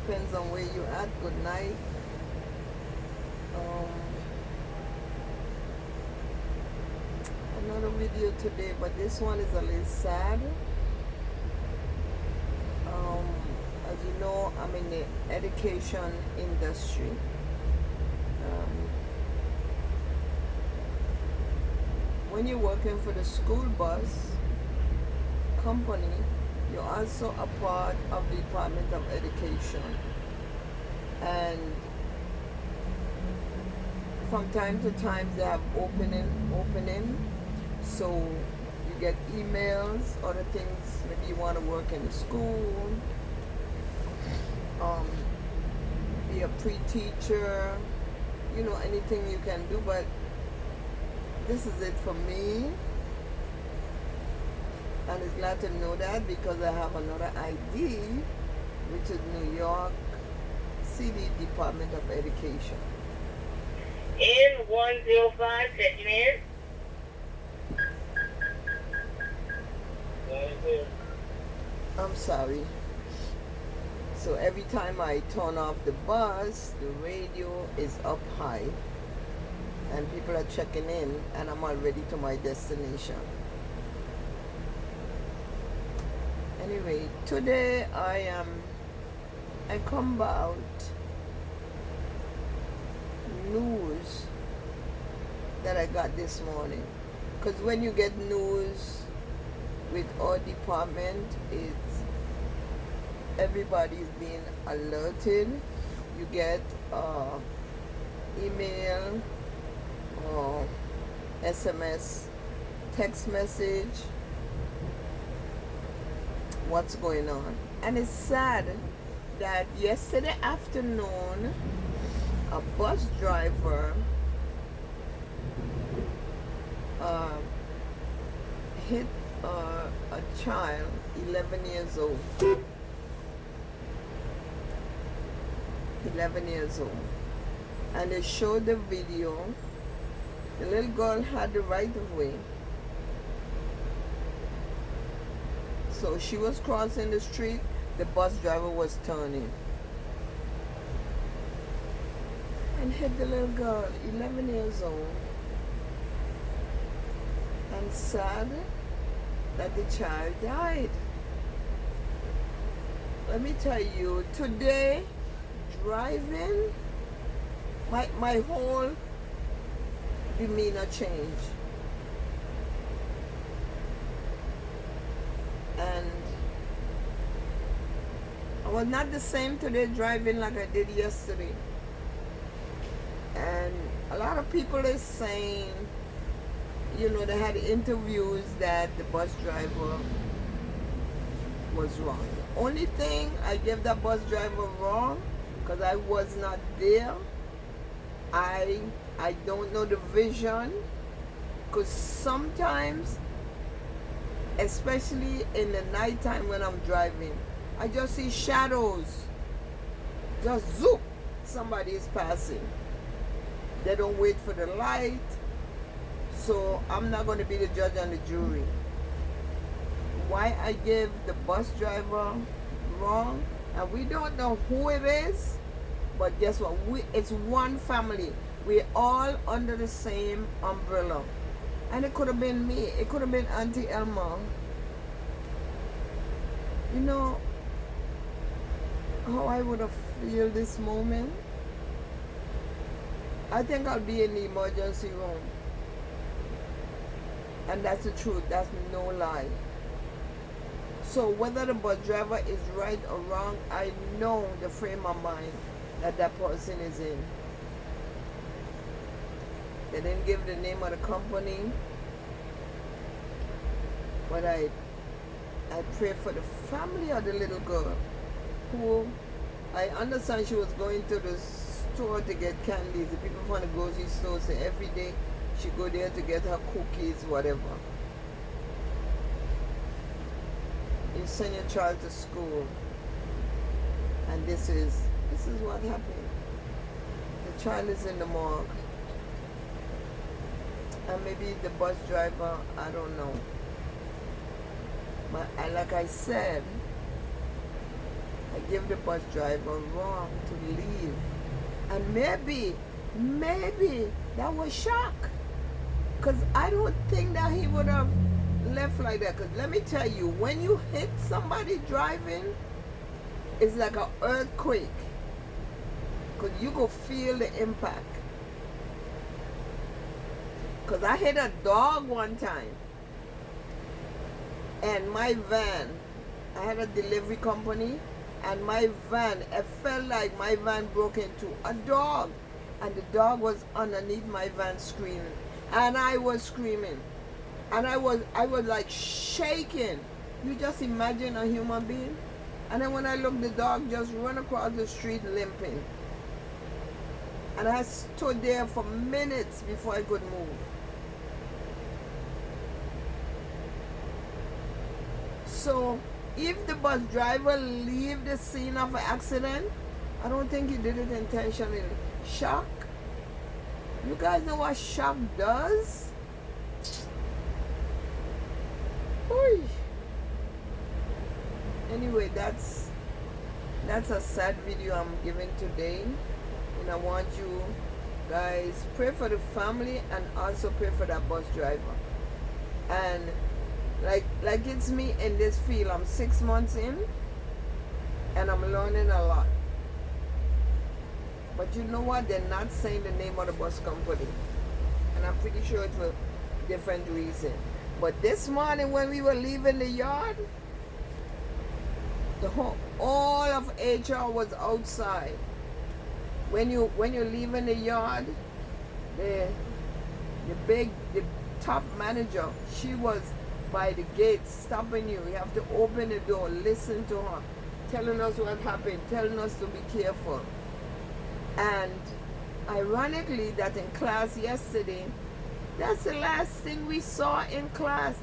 depends on where you're at. Good night. Um, Another video today, but this one is a little sad. Um, as you know, I'm in the education industry. Um, when you're working for the school bus company, you're also a part of the Department of Education. And from time to time they have opening, so you get emails, other things. Maybe you want to work in the school, um, be a pre-teacher, anything you can do. But this is it for me, and it's glad to know that because I have another ID, which is New York City Department of Education. N105 segment. I'm sorry. So every time I turn off the bus, the radio is up high and people are checking in, and I'm already to my destination. Anyway, today I come about news that I got this morning. Because when you get news with our department, it's everybody's being alerted. You get email or SMS, text message, what's going on. And it's sad that yesterday afternoon a bus driver hit a child, 11 years old. 11 years old. And they showed the video. The little girl had the right of way. So she was crossing the street, the bus driver was turning and hit the little girl, 11 years old. And sad that the child died. Let me tell you, today, driving, my whole demeanor changed. And I was not the same today driving like I did yesterday. And a lot of people are saying, they had interviews that the bus driver was wrong. The only thing I give that bus driver wrong, because I was not there, I don't know the vision, because sometimes, especially in the nighttime when I'm driving, I just see shadows. Just zoop, somebody is passing. They don't wait for the light. So I'm not going to be the judge and the jury. Why I give the bus driver wrong, and we don't know who it is, but guess what? It's one family. We're all under the same umbrella. And it could have been me. It could have been Auntie Elma. You know how I would have feel this moment? I think I'll be in the emergency room. And that's the truth. That's no lie. So whether the bus driver is right or wrong, I know the frame of mind that that person is in. They didn't give the name of the company, but I pray for the family of the little girl, who I understand she was going to the store to get candies. The people from the grocery store say every day she go there to get her cookies, whatever. You send your child to school, and this is what happened. The child is in the morgue, and maybe the bus driver, I don't know. But like I said, I give the bus driver wrong to leave. And maybe that was shock. Because I don't think that he would have left like that. Because let me tell you, when you hit somebody driving, it's like an earthquake. Because you go feel the impact. Because I hit a dog one time. And my van, I had a delivery company. And my van, it felt like my van broke into a dog. And the dog was underneath my van screaming. And I was screaming. And I was like shaking. You just imagine a human being. And then when I looked, the dog just ran across the street limping. And I stood there for minutes before I could move. So if the bus driver leave the scene of an accident, I don't think he did it intentionally. Shock? You guys know what shock does? Oy. Anyway, that's a sad video I'm giving today. And I want you guys pray for the family and also pray for that bus driver. And like it's me in this field. I'm 6 months in and I'm learning a lot. But you know what? They're not saying the name of the bus company. And I'm pretty sure it's for different reason. But this morning when we were leaving the yard, all of HR was outside. When you're leaving the yard, the top manager, she was by the gate stopping you. You have to open the door, listen to her, telling us what happened, telling us to be careful. And ironically, that in class yesterday, that's the last thing we saw in class.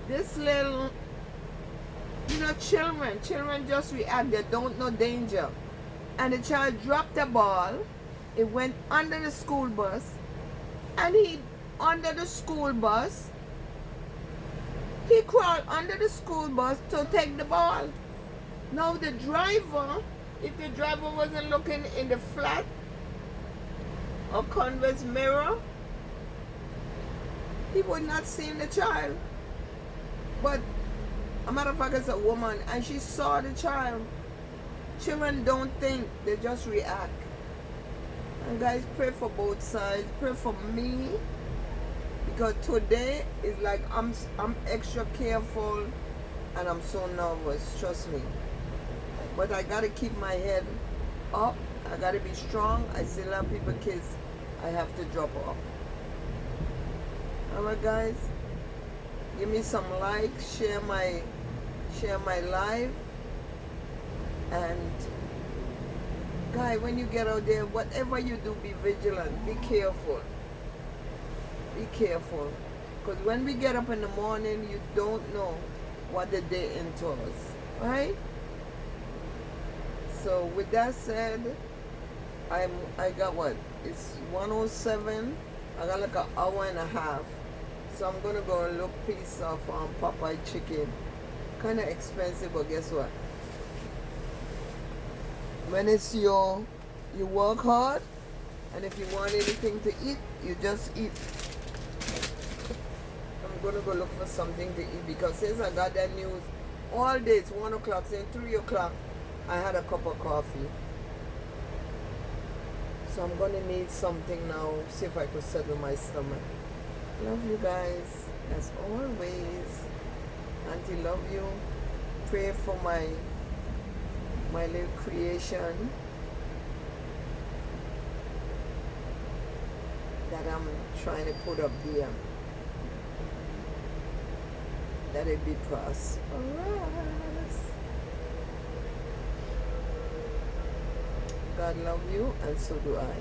This little, children just react. They don't know danger. And the child dropped the ball. It went under the school bus. And he crawled under the school bus to take the ball. Now the driver, if the driver wasn't looking in the flat or convex mirror, he would not see the child. But a matter of fact, it's a woman and she saw the child. Children don't think, they just react. And guys, pray for both sides. Pray for me, because today is like I'm extra careful and I'm so nervous, trust me. But I gotta keep my head up. I gotta be strong. I still have people, kids I have to drop off. Alright guys, give me some likes, share my live. And guy, when you get out there, whatever you do, be vigilant, be careful. Be careful. Because when we get up in the morning, you don't know what the day entails. Right? So with that said, I got what? It's 1:07. I got like an hour and a half. So I'm gonna go and look piece of Popeye chicken. Kinda expensive, but guess what? When it's you work hard, and if you want anything to eat, you just eat. I'm gonna go look for something to eat, because since I got that news, all day it's 1 o'clock, since 3 o'clock, I had a cup of coffee. So I'm gonna need something now, see if I could settle my stomach. Love you guys, as always. Auntie love you. Pray for my little creation that I'm trying to put up there. Let it be prosperous. God love you, and so do I.